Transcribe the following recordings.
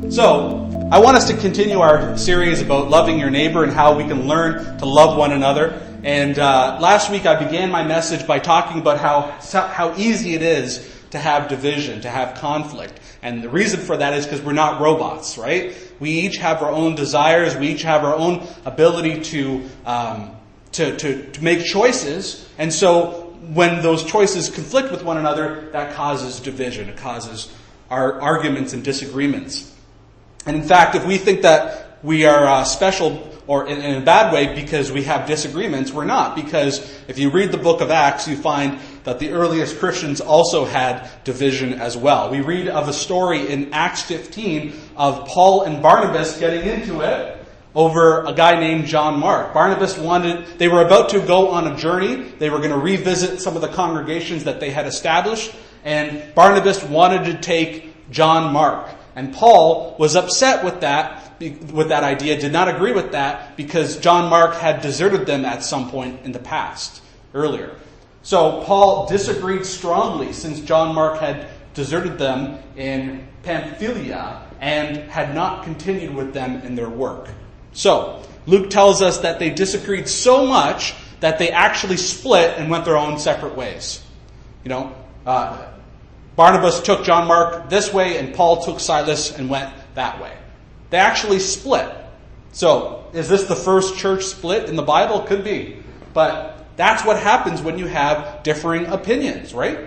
So, I want us to continue our series about loving your neighbor and how we can learn to love one another. And last week I began my message by talking about how easy it is to have division, to have conflict. And the reason for that is because we're not robots, right? We each have our own desires. We each have our own ability to make choices. And so when those choices conflict with one another, that causes division. It causes our arguments and disagreements. And in fact, if we think that we are special or in a bad way because we have disagreements, we're not. Because if you read the book of Acts, you find that the earliest Christians also had division as well. We read of a story in Acts 15 of Paul and Barnabas getting into it over a guy named John Mark. They were about to go on a journey. They were going to revisit some of the congregations that they had established. And Barnabas wanted to take John Mark. And Paul was upset with that idea, did not agree with that, because John Mark had deserted them at some point in the past, earlier. So Paul disagreed strongly since John Mark had deserted them in Pamphylia and had not continued with them in their work. So Luke tells us that they disagreed so much that they actually split and went their own separate ways. Barnabas took John Mark this way, and Paul took Silas and went that way. They actually split. So, is this the first church split in the Bible? Could be. But that's what happens when you have differing opinions, right?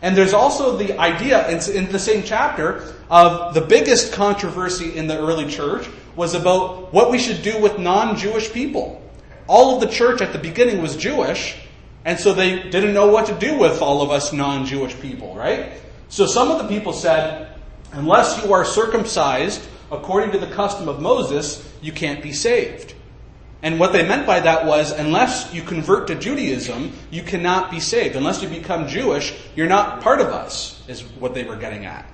And there's also the idea, in the same chapter, of the biggest controversy in the early church was about what we should do with non-Jewish people. All of the church at the beginning was Jewish, and so they didn't know what to do with all of us non-Jewish people, right? So some of the people said, unless you are circumcised according to the custom of Moses, you can't be saved. And what they meant by that was, unless you convert to Judaism, you cannot be saved. Unless you become Jewish, you're not part of us, is what they were getting at.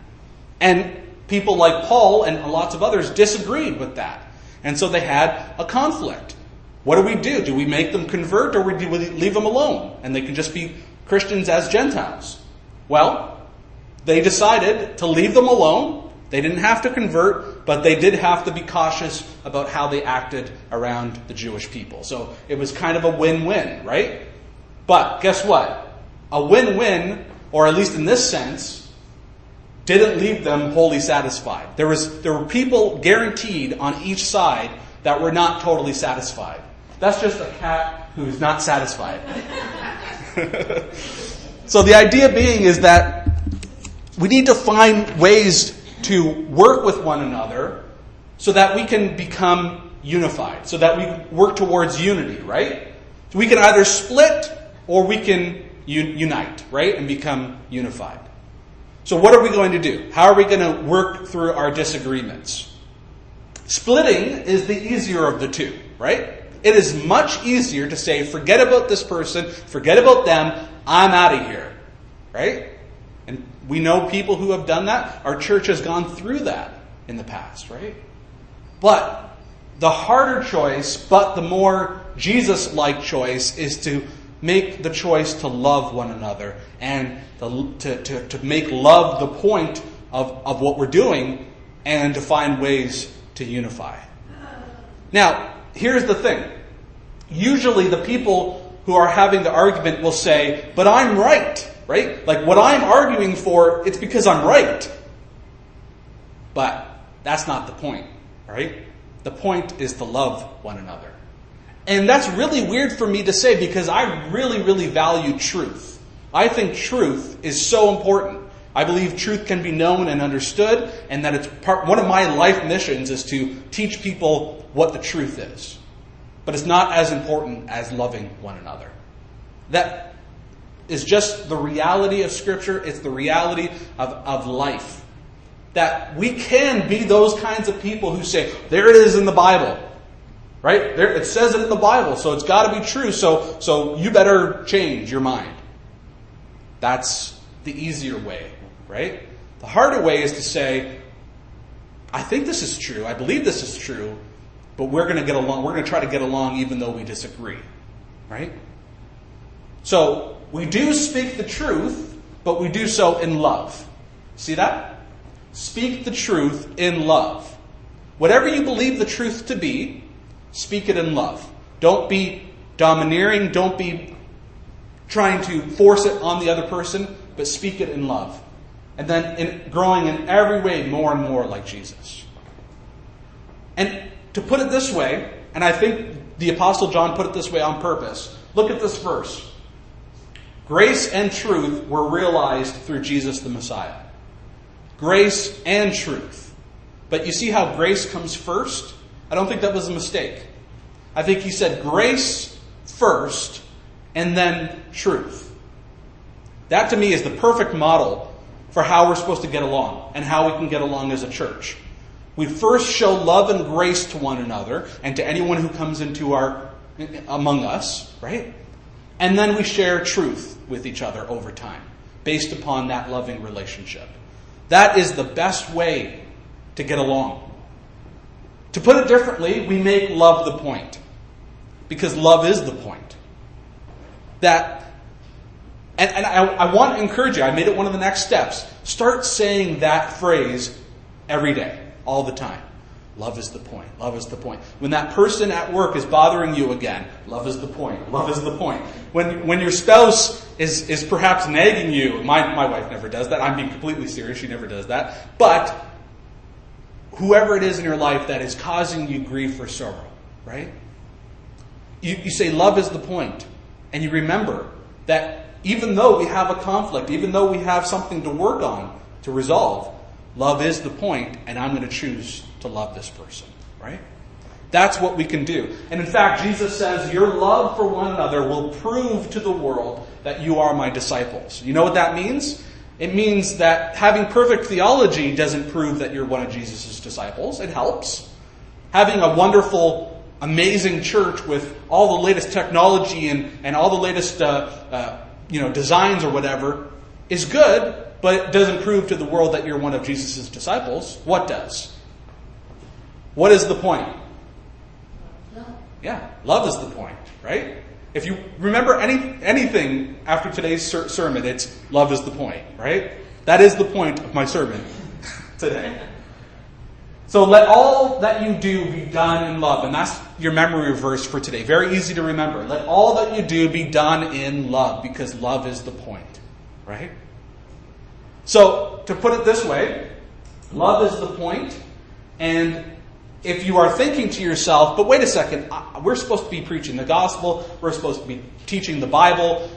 And people like Paul and lots of others disagreed with that. And so they had a conflict. What do? Do we make them convert, or do we leave them alone? And they can just be Christians as Gentiles. Well, they decided to leave them alone. They didn't have to convert, but they did have to be cautious about how they acted around the Jewish people. So it was kind of a win-win, right? But guess what? A win-win, or at least in this sense, didn't leave them wholly satisfied. There were people guaranteed on each side that were not totally satisfied. That's just a cat who's not satisfied. So the idea being is that we need to find ways to work with one another so that we can become unified, so that we work towards unity, right? So we can either split or we can unite, right, and become unified. So what are we going to do? How are we going to work through our disagreements? Splitting is the easier of the two, right? It is much easier to say, forget about this person, forget about them, I'm out of here, right? And we know people who have done that. Our church has gone through that in the past, right? But the harder choice, but the more Jesus-like choice, is to make the choice to love one another and to make love the point of what we're doing and to find ways to unify. Now, here's the thing. Usually the people who are having the argument will say, but I'm right. Right? Like what I'm arguing for, it's because I'm right. But that's not the point, right? The point is to love one another. And that's really weird for me to say because I really, really value truth. I think truth is so important. I believe truth can be known and understood, and that it's one of my life missions is to teach people what the truth is. But it's not as important as loving one another. That is just the reality of Scripture. It's the reality of life. That we can be those kinds of people who say, there it is in the Bible. Right? There, it says it in the Bible, so it's got to be true, so you better change your mind. That's the easier way, right? The harder way is to say, I think this is true, I believe this is true, but we're going to get along. We're going to try to get along even though we disagree. Right? So, we do speak the truth, but we do so in love. See that? speak the truth in love. Whatever you believe the truth to be, speak it in love. Don't be domineering. Don't be trying to force it on the other person, but speak it in love. And then growing in every way more and more like Jesus. And to put it this way, and I think the Apostle John put it this way on purpose, look at this verse. Grace and truth were realized through Jesus the Messiah. Grace and truth. But you see how grace comes first? I don't think that was a mistake. I think he said grace first and then truth. That to me is the perfect model for how we're supposed to get along and how we can get along as a church. We first show love and grace to one another and to anyone who comes among us, right? And then we share truth with each other over time, based upon that loving relationship. That is the best way to get along. To put it differently, we make love the point. Because love is the point. And I want to encourage you, I made it one of the next steps. Start saying that phrase every day, all the time. Love is the point. Love is the point. When that person at work is bothering you again, love is the point. Love is the point. When your spouse is perhaps nagging you, my wife never does that. I'm being completely serious. She never does that. But whoever it is in your life that is causing you grief or sorrow, right? You say love is the point. And you remember that even though we have a conflict, even though we have something to work on, to resolve, love is the point, and I'm going to choose to love this person, right? That's what we can do. And in fact, Jesus says, your love for one another will prove to the world that you are my disciples. You know what that means? It means that having perfect theology doesn't prove that you're one of Jesus' disciples. It helps. Having a wonderful, amazing church with all the latest technology and all the latest designs or whatever is good, but it doesn't prove to the world that you're one of Jesus' disciples. What does? What is the point? Love. Yeah, love is the point, right? If you remember anything after today's sermon, it's love is the point, right? That is the point of my sermon today. So let all that you do be done in love. And that's your memory verse for today. Very easy to remember. Let all that you do be done in love, because love is the point, right? So, to put it this way, love is the point, and if you are thinking to yourself, but wait a second, we're supposed to be preaching the gospel, we're supposed to be teaching the Bible,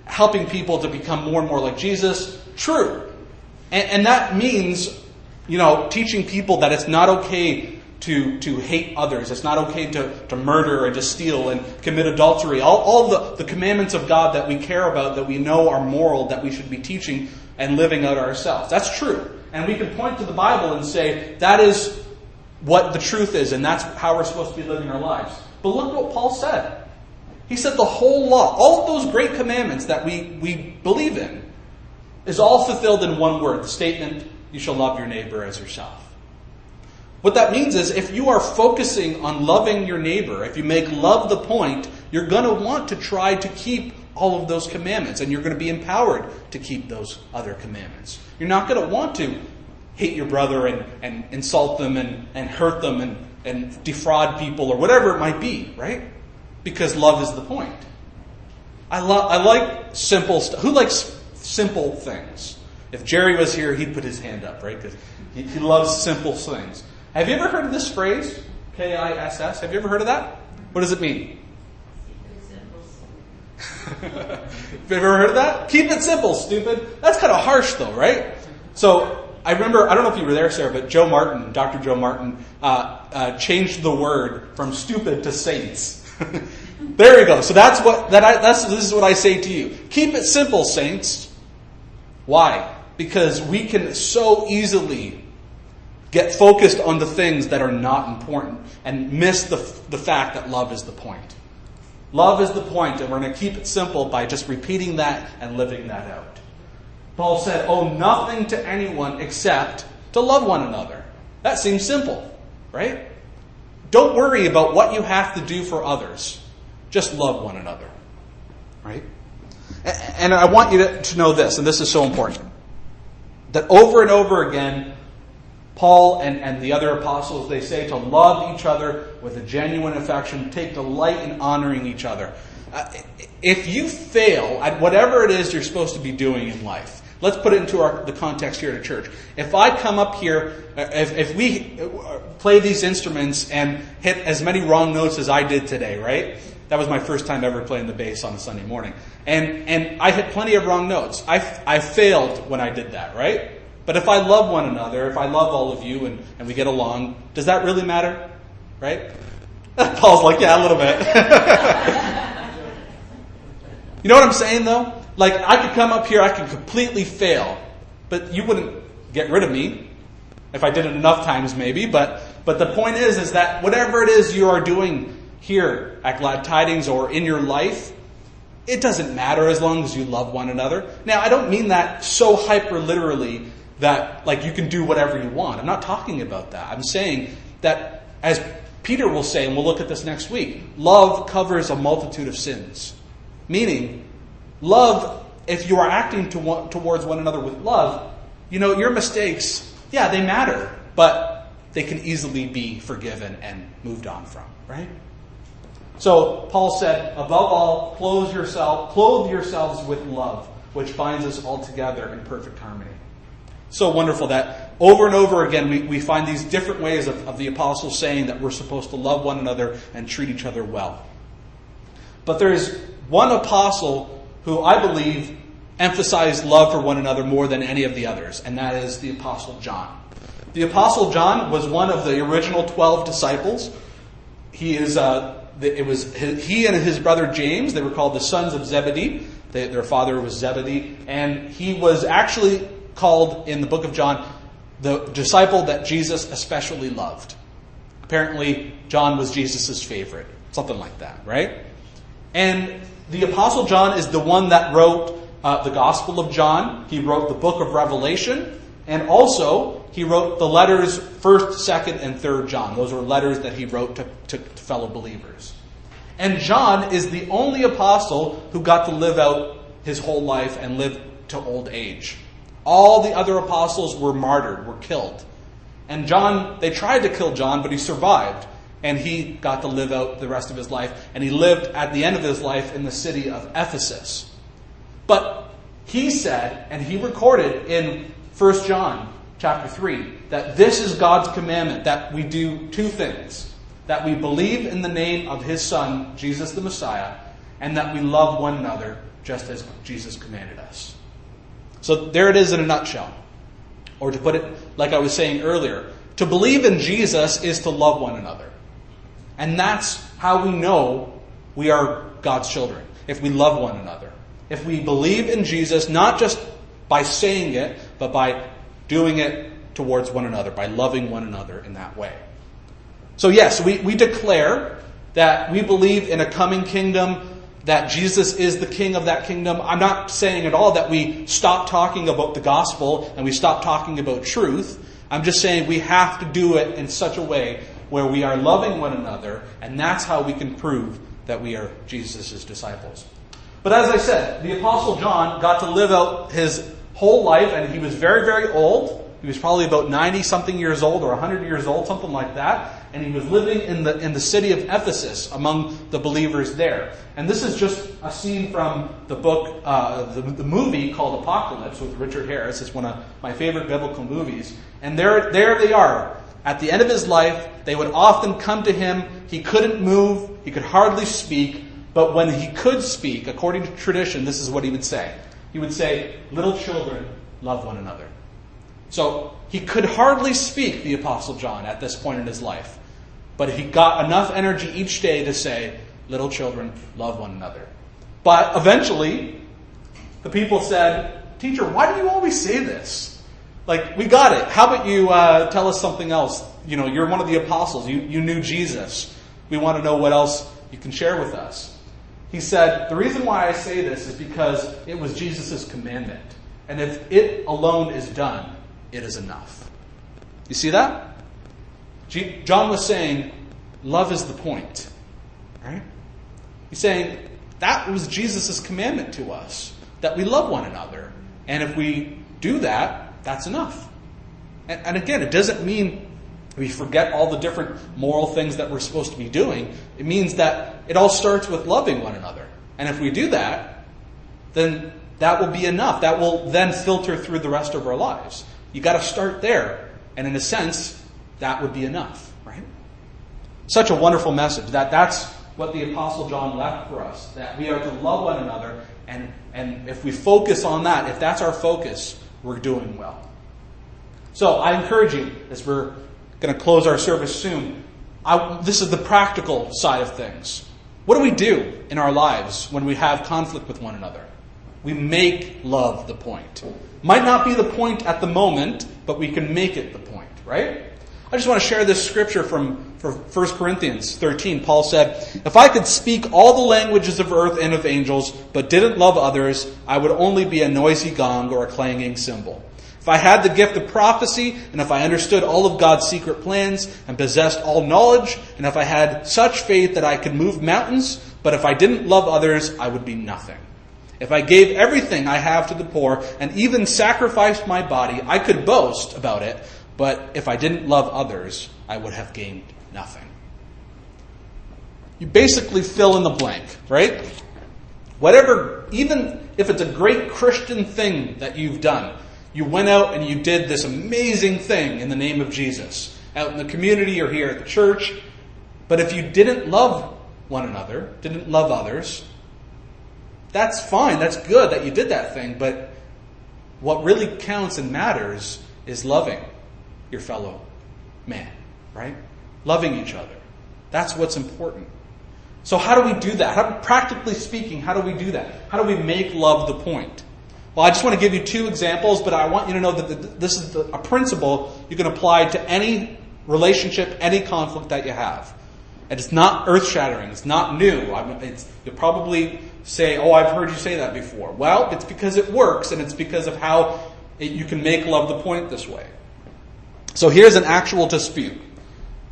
helping people to become more and more like Jesus. True. And that means, teaching people that it's not okay to hate others. It's not okay to murder and to steal and commit adultery. All the commandments of God that we care about, that we know are moral, that we should be teaching and living out ourselves. That's true. And we can point to the Bible and say, that is what the truth is, and that's how we're supposed to be living our lives. But look what Paul said. He said the whole law, all of those great commandments that we believe in, is all fulfilled in one word, the statement, you shall love your neighbor as yourself. What that means is, if you are focusing on loving your neighbor, if you make love the point, you're going to want to try to keep all of those commandments, and you're going to be empowered to keep those other commandments. You're not going to want to hate your brother and insult them and hurt them and defraud people or whatever it might be, right? Because love is the point. I like simple stuff. Who likes simple things? If Jerry was here, he'd put his hand up, right? Because he loves simple things. Have you ever heard of this phrase? KISS? Have you ever heard of that? What does it mean? Have you ever heard of that? Keep it simple, stupid. That's kind of harsh though, right? So I remember, I don't know if you were there, Sarah, but Dr. Joe Martin, changed the word from stupid to saints. There you go. So this is what I say to you. Keep it simple, saints. Why? Because we can so easily get focused on the things that are not important and miss the fact that love is the point. Love is the point, and we're going to keep it simple by just repeating that and living that out. Paul said, owe nothing to anyone except to love one another. That seems simple, right? Don't worry about what you have to do for others. Just love one another, right? And I want you to know this, and this is so important, that over and over again, Paul and the other apostles, they say to love each other with a genuine affection, take delight in honoring each other. If you fail at whatever it is you're supposed to be doing in life, let's put it into the context here at church. If I come up here, if we play these instruments and hit as many wrong notes as I did today, right? That was my first time ever playing the bass on a Sunday morning. And I hit plenty of wrong notes. I failed when I did that, right? But if I love one another, if I love all of you and we get along, does that really matter? Right? Paul's like, yeah, a little bit. You know what I'm saying, though? Like, I could come up here, I could completely fail, but you wouldn't get rid of me. If I did it enough times, maybe. But the point is that whatever it is you are doing here at Glad Tidings or in your life, it doesn't matter as long as you love one another. Now, I don't mean that so hyper-literally that, like, you can do whatever you want. I'm not talking about that. I'm saying that, as Peter will say, and we'll look at this next week, love covers a multitude of sins. Meaning, love, if you are acting towards one another with love, your mistakes, yeah, they matter, but they can easily be forgiven and moved on from, right? So, Paul said, above all, clothe yourselves with love, which binds us all together in perfect harmony. So wonderful that over and over again we find these different ways of the apostles saying that we're supposed to love one another and treat each other well. But there's one apostle who I believe emphasized love for one another more than any of the others, and that is the Apostle John. The Apostle John was one of the original 12 disciples. He and his brother James, they were called the sons of Zebedee. Their father was Zebedee, and he was actually called in the book of John the disciple that Jesus especially loved. Apparently, John was Jesus' favorite. Something like that, right? And the Apostle John is the one that wrote the Gospel of John. He wrote the book of Revelation. And also, he wrote the letters 1st, 2nd, and 3rd John. Those were letters that he wrote to fellow believers. And John is the only apostle who got to live out his whole life and live to old age. All the other apostles were martyred, were killed. And John, they tried to kill John, but he survived. And he got to live out the rest of his life. And he lived at the end of his life in the city of Ephesus. But he said, and he recorded in 1 John chapter 3, that this is God's commandment, that we do two things. That we believe in the name of his Son, Jesus the Messiah, and that we love one another just as Jesus commanded us. So there it is in a nutshell. Or to put it like I was saying earlier, to believe in Jesus is to love one another. And that's how we know we are God's children, if we love one another. If we believe in Jesus, not just by saying it, but by doing it towards one another, by loving one another in that way. So yes, we declare that we believe in a coming kingdom, that Jesus is the king of that kingdom. I'm not saying at all that we stop talking about the gospel and we stop talking about truth. I'm just saying we have to do it in such a way where we are loving one another, and that's how we can prove that we are Jesus' disciples. But as I said, the Apostle John got to live out his whole life, and he was very, very old. He was probably about 90-something years old or 100 years old, something like that. And he was living in the city of Ephesus among the believers there. And this is just a scene from the book, the movie called Apocalypse with Richard Harris. It's one of my favorite biblical movies. And there they are. At the end of his life, they would often come to him. He couldn't move. He could hardly speak. But when he could speak, according to tradition, this is what he would say. He would say, "Little children, love one another." So he could hardly speak, the Apostle John, at this point in his life. But he got enough energy each day to say, "Little children, love one another." But eventually, the people said, "Teacher, why do you always say this? Like, we got it. How about you tell us something else? You know, you're one of the apostles. You knew Jesus. We want to know what else you can share with us." He said, "The reason why I say this is because it was Jesus' commandment. And if it alone is done, it is enough." You see that? John was saying, love is the point. Right? He's saying, that was Jesus' commandment to us. That we love one another. And if we do that, that's enough. And again, it doesn't mean we forget all the different moral things that we're supposed to be doing. It means that it all starts with loving one another. And if we do that, then that will be enough. That will then filter through the rest of our lives. You got to start there. And in a sense, that would be enough, right? Such a wonderful message. That's what the Apostle John left for us. That we are to love one another. And if we focus on that, if that's our focus, we're doing well. So I encourage you, as we're going to close our service soon, this is the practical side of things. What do we do in our lives when we have conflict with one another? We make love the point. Might not be the point at the moment, but we can make it the point, right? I just want to share this scripture from 1 Corinthians 13. Paul said, "If I could speak all the languages of earth and of angels, but didn't love others, I would only be a noisy gong or a clanging cymbal. If I had the gift of prophecy, and if I understood all of God's secret plans, and possessed all knowledge, and if I had such faith that I could move mountains, but if I didn't love others, I would be nothing. If I gave everything I have to the poor, and even sacrificed my body, I could boast about it, but if I didn't love others, I would have gained nothing." You basically fill in the blank, right? Whatever, even if it's a great Christian thing that you've done, you went out and you did this amazing thing in the name of Jesus, out in the community or here at the church, but if you didn't love one another, didn't love others, that's fine, that's good that you did that thing, but what really counts and matters is loving your fellow man, right? Loving each other. That's what's important. So how do we do that? Practically speaking, how do we do that? How do we make love the point? Well, I just want to give you two examples, but I want you to know that this is a principle you can apply to any relationship, any conflict that you have. And it's not earth-shattering. It's not new. You'll probably say, "Oh, I've heard you say that before." Well, it's because it works, and it's because of how you can make love the point this way. So here's an actual dispute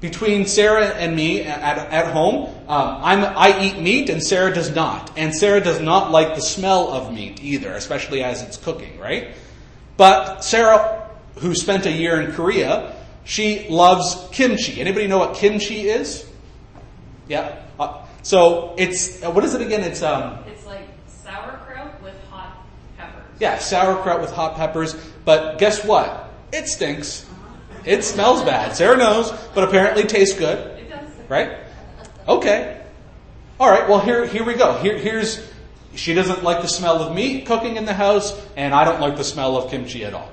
between Sarah and me at home. I eat meat and Sarah does not. And Sarah does not like the smell of meat either, especially as it's cooking, right? But Sarah, who spent a year in Korea, she loves kimchi. Anybody know what kimchi is? Yeah. So it's, what is it again? It's like sauerkraut with hot peppers. Yeah, sauerkraut with hot peppers. But guess what? It stinks. It smells bad. Sarah knows, but apparently tastes good. It does. Right? Okay. All right, well, here we go. Here's she doesn't like the smell of meat cooking in the house, and I don't like the smell of kimchi at all.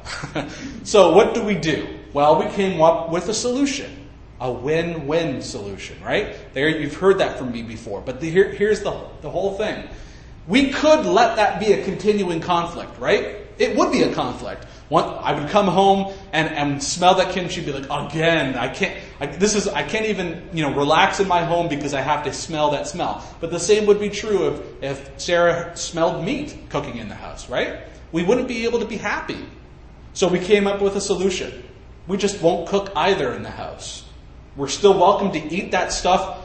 So what do? Well, we came up with a solution. A win-win solution, right? There, you've heard that from me before. But here's the whole thing. We could let that be a continuing conflict, right? It would be a conflict. I would come home and smell that kimchi, be like, again, I can't even relax in my home because I have to smell that smell. But the same would be true if Sarah smelled meat cooking in the house, right? We wouldn't be able to be happy. So we came up with a solution. We just won't cook either in the house. We're still welcome to eat that stuff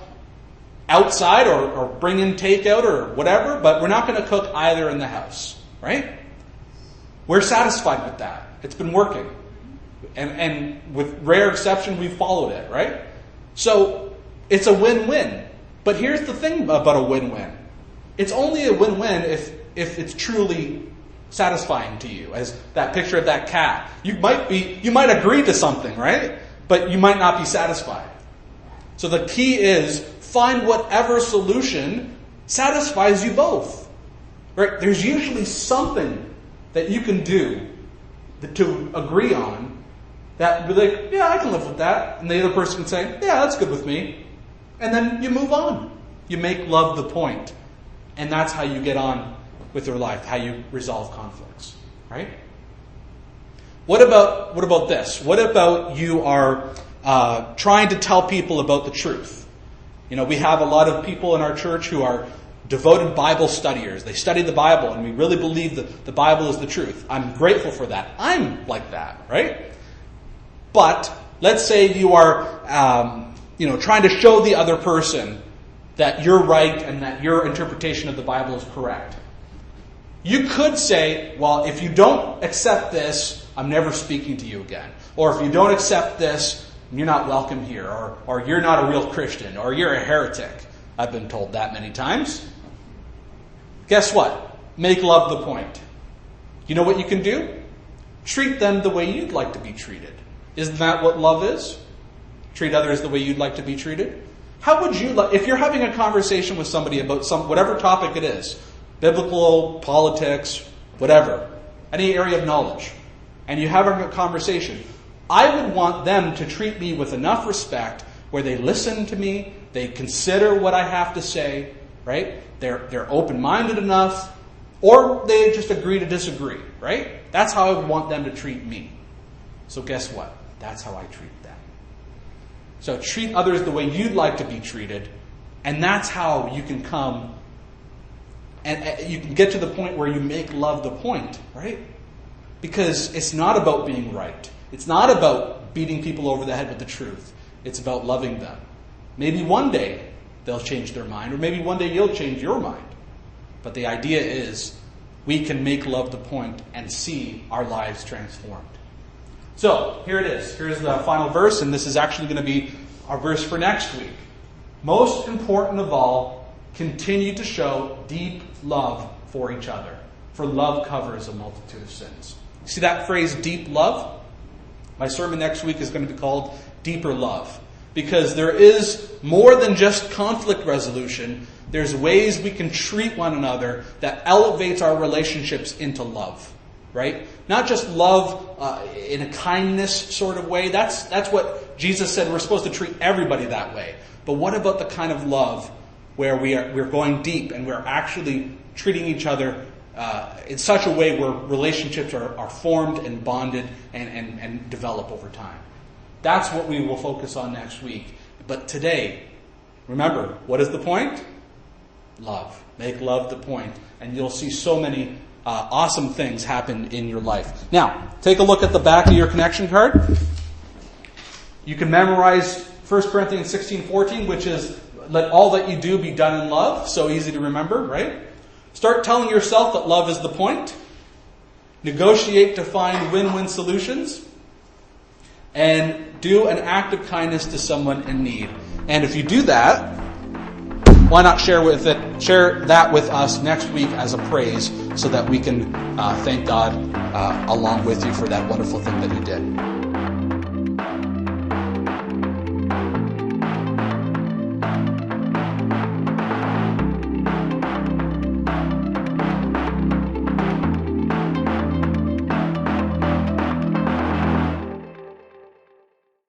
outside or bring in takeout or whatever, but we're not going to cook either in the house, right? We're satisfied with that. It's been working. And with rare exception, we've followed it, right? So it's a win-win. But here's the thing about a win-win. It's only a win-win if it's truly satisfying to you, as that picture of that cat. You might agree to something, right? But you might not be satisfied. So the key is find whatever solution satisfies you both. Right? There's usually something that you can do to agree on that be like, yeah, I can live with that. And the other person can say, yeah, that's good with me. And then you move on. You make love the point. And that's how you get on with your life, how you resolve conflicts. Right? What about this? What about you are trying to tell people about the truth? We have a lot of people in our church who are devoted Bible studiers. They study the Bible, and we really believe that the Bible is the truth. I'm grateful for that. I'm like that, right? But let's say you are, trying to show the other person that you're right and that your interpretation of the Bible is correct. You could say, well, if you don't accept this, I'm never speaking to you again. Or if you don't accept this, you're not welcome here. Or you're not a real Christian. Or you're a heretic. I've been told that many times. Guess what? Make love the point. You know what you can do? Treat them the way you'd like to be treated. Isn't that what love is? Treat others the way you'd like to be treated. How would you like, if you're having a conversation with somebody about whatever topic it is, biblical, politics, whatever, any area of knowledge, and you're having a conversation, I would want them to treat me with enough respect where they listen to me, they consider what I have to say, right? They're open-minded enough, or they just agree to disagree, right? That's how I would want them to treat me. So guess what? That's how I treat them. So treat others the way you'd like to be treated, and that's how you can come and you can get to the point where you make love the point, right? Because it's not about being right. It's not about beating people over the head with the truth. It's about loving them. Maybe one day they'll change their mind, or maybe one day you'll change your mind. But the idea is we can make love the point and see our lives transformed. So, here it is. Here's the final verse, and this is actually going to be our verse for next week. Most important of all, continue to show deep love for each other, for love covers a multitude of sins. See that phrase, deep love? My sermon next week is going to be called Deeper Love, because there is more than just conflict resolution. There's ways we can treat one another that elevates our relationships into love. Right? Not just love in a kindness sort of way. That's what Jesus said. We're supposed to treat everybody that way. But what about the kind of love where we're going deep and we're actually treating each other in such a way where relationships are formed and bonded and develop over time? That's what we will focus on next week. But today, remember, what is the point? Love. Make love the point. And you'll see so many awesome things happen in your life. Now, take a look at the back of your connection card. You can memorize 1 Corinthians 16:14, which is, let all that you do be done in love. So easy to remember, right? Start telling yourself that love is the point. Negotiate to find win-win solutions. And do an act of kindness to someone in need. And if you do that, why not share that with us next week as a praise so that we can thank God along with you for that wonderful thing that you did.